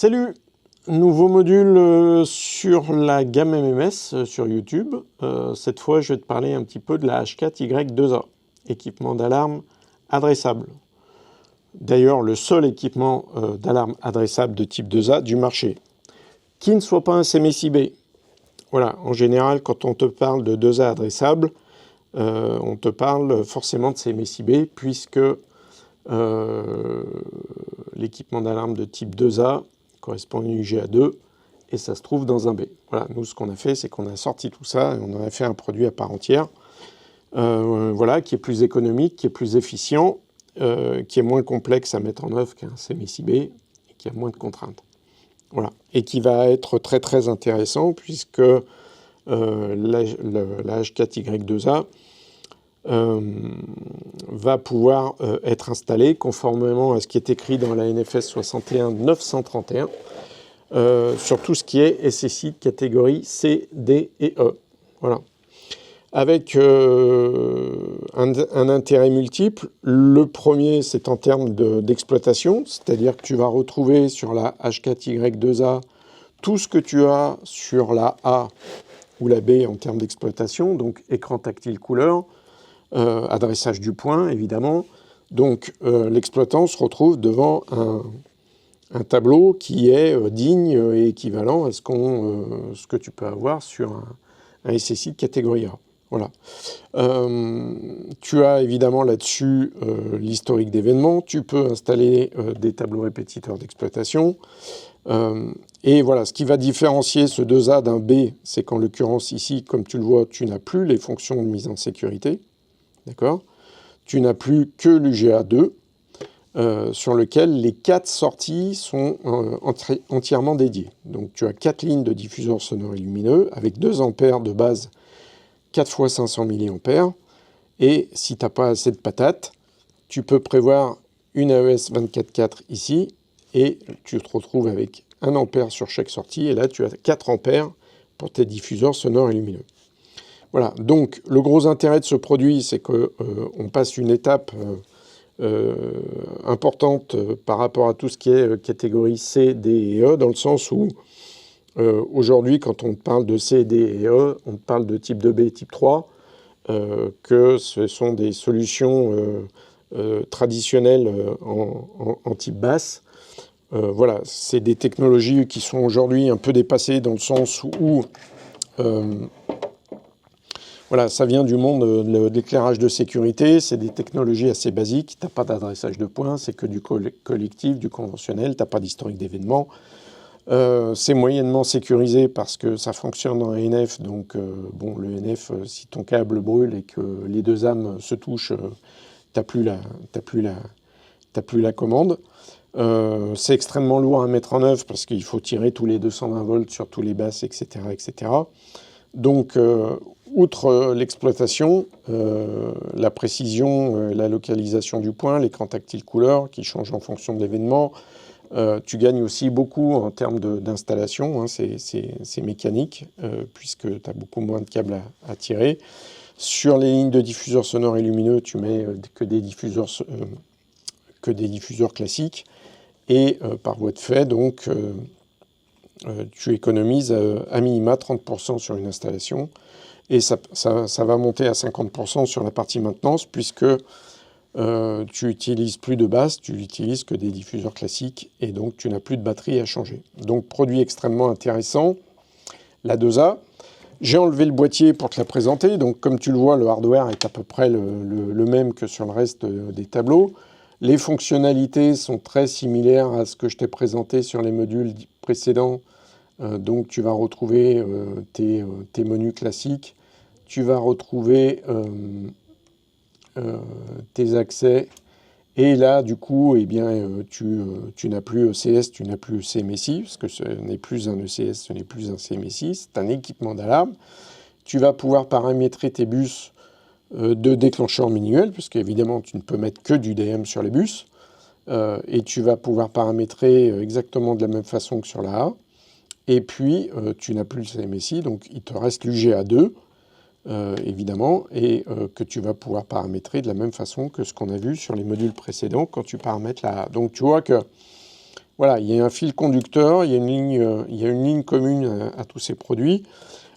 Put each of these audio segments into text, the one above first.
Salut! Nouveau module sur la gamme MMS sur YouTube. Cette fois, je vais te parler un petit peu de la H4Y2A, équipement d'alarme adressable. D'ailleurs, le seul équipement d'alarme adressable de type 2A du marché, qui ne soit pas un CMSIB. Voilà, en général, quand on te parle de 2A adressable, on te parle forcément de CMSIB, puisque l'équipement d'alarme de type 2A correspond à une UGA2 et ça se trouve dans un B. Voilà, nous ce qu'on a fait, c'est qu'on a sorti tout ça et on en a fait un produit à part entière, voilà, qui est plus économique, qui est plus efficient, qui est moins complexe à mettre en œuvre qu'un CMSIB et qui a moins de contraintes. Voilà, et qui va être très très intéressant puisque la H4Y2A va pouvoir être installé conformément à ce qui est écrit dans la NFS 61-931 sur tout ce qui est SSI de catégorie C, D et E. Voilà. Avec un intérêt multiple. Le premier, c'est en termes d'exploitation, c'est-à-dire que tu vas retrouver sur la H4Y2A tout ce que tu as sur la A ou la B en termes d'exploitation, donc écran tactile couleur, adressage du point, évidemment. Donc, l'exploitant se retrouve devant un tableau qui est digne et équivalent à ce que tu peux avoir sur un SSI de catégorie A. Voilà. Tu as évidemment là-dessus l'historique d'événements. Tu peux installer des tableaux répétiteurs d'exploitation. Et voilà, ce qui va différencier ce 2A d'un B, c'est qu'en l'occurrence ici, comme tu le vois, tu n'as plus les fonctions de mise en sécurité. D'accord? Tu n'as plus que l'UGA2, sur lequel les 4 sorties sont entièrement dédiées. Donc tu as 4 lignes de diffuseurs sonores et lumineux, avec 2 ampères de base, 4 fois 500 mA. Et si tu n'as pas assez de patates, tu peux prévoir une AES 24/4 ici, et tu te retrouves avec 1 ampère sur chaque sortie, et là tu as 4 ampères pour tes diffuseurs sonores et lumineux. Voilà, donc le gros intérêt de ce produit, c'est qu'on passe une étape importante par rapport à tout ce qui est catégorie C, D et E, dans le sens où aujourd'hui, quand on parle de C, D et E, on parle de type 2B, type 3, que ce sont des solutions traditionnelles en type basse. Voilà, c'est des technologies qui sont aujourd'hui un peu dépassées dans le sens où voilà, ça vient du monde de l'éclairage de sécurité, c'est des technologies assez basiques, tu n'as pas d'adressage de points, c'est que du collectif, du conventionnel, tu n'as pas d'historique d'événements. C'est moyennement sécurisé parce que ça fonctionne en NF, donc bon, le NF, si ton câble brûle et que les 2 âmes se touchent, tu n'as plus la commande. C'est extrêmement lourd à mettre en œuvre parce qu'il faut tirer tous les 220 volts sur tous les basses, etc. etc. Donc, outre l'exploitation, la précision, la localisation du point, l'écran tactile couleur qui change en fonction de l'événement, tu gagnes aussi beaucoup en termes d'installation, hein, c'est mécanique, puisque tu as beaucoup moins de câbles à tirer. Sur les lignes de diffuseurs sonores et lumineux, tu mets que des diffuseurs classiques, et par voie de fait, donc, tu économises à minima 30% sur une installation, et ça va monter à 50% sur la partie maintenance, puisque tu n'utilises plus de basse, tu n'utilises que des diffuseurs classiques, et donc tu n'as plus de batterie à changer. Donc produit extrêmement intéressant, la 2A. J'ai enlevé le boîtier pour te la présenter, donc comme tu le vois, le hardware est à peu près le même que sur le reste des tableaux. Les fonctionnalités sont très similaires à ce que je t'ai présenté sur les modules précédents. Donc tu vas retrouver tes menus classiques, tu vas retrouver tes accès, et là du coup eh bien, tu n'as plus ECS, tu n'as plus CMSI, parce que ce n'est plus un ECS, ce n'est plus un CMSI, c'est un équipement d'alarme. Tu vas pouvoir paramétrer tes bus de déclencheur manuel, parce qu'évidemment tu ne peux mettre que du DM sur les bus, et tu vas pouvoir paramétrer exactement de la même façon que sur la A. Et puis, tu n'as plus le CMSI, donc il te reste l'UGA2, évidemment, et que tu vas pouvoir paramétrer de la même façon que ce qu'on a vu sur les modules précédents quand tu paramètres la A. Donc tu vois que voilà, il y a un fil conducteur, il y a une ligne commune à tous ces produits.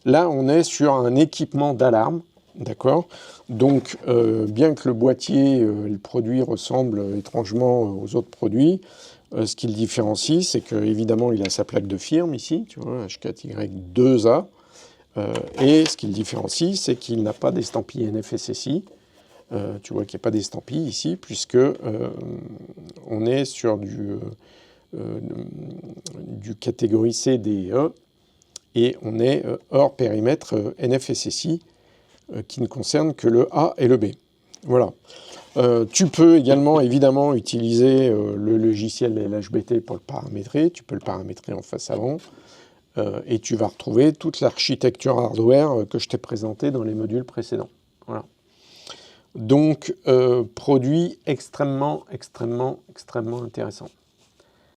Là, on est sur un équipement d'alarme, d'accord? Donc, bien que le boîtier, le produit ressemble étrangement aux autres produits, ce qui le différencie, c'est qu'évidemment, il a sa plaque de firme ici, tu vois, H4Y2A. Et ce qui le différencie, c'est qu'il n'a pas d'estampille NFSSI. Tu vois qu'il n'y a pas d'estampille ici, puisque on est sur du catégorie C, D et E, et on est hors périmètre NFSSI, qui ne concerne que le A et le B. Voilà. Tu peux également, évidemment, utiliser le logiciel LHBT pour le paramétrer. Tu peux le paramétrer en face avant. Et tu vas retrouver toute l'architecture hardware que je t'ai présentée dans les modules précédents. Voilà. Donc, produit extrêmement intéressant.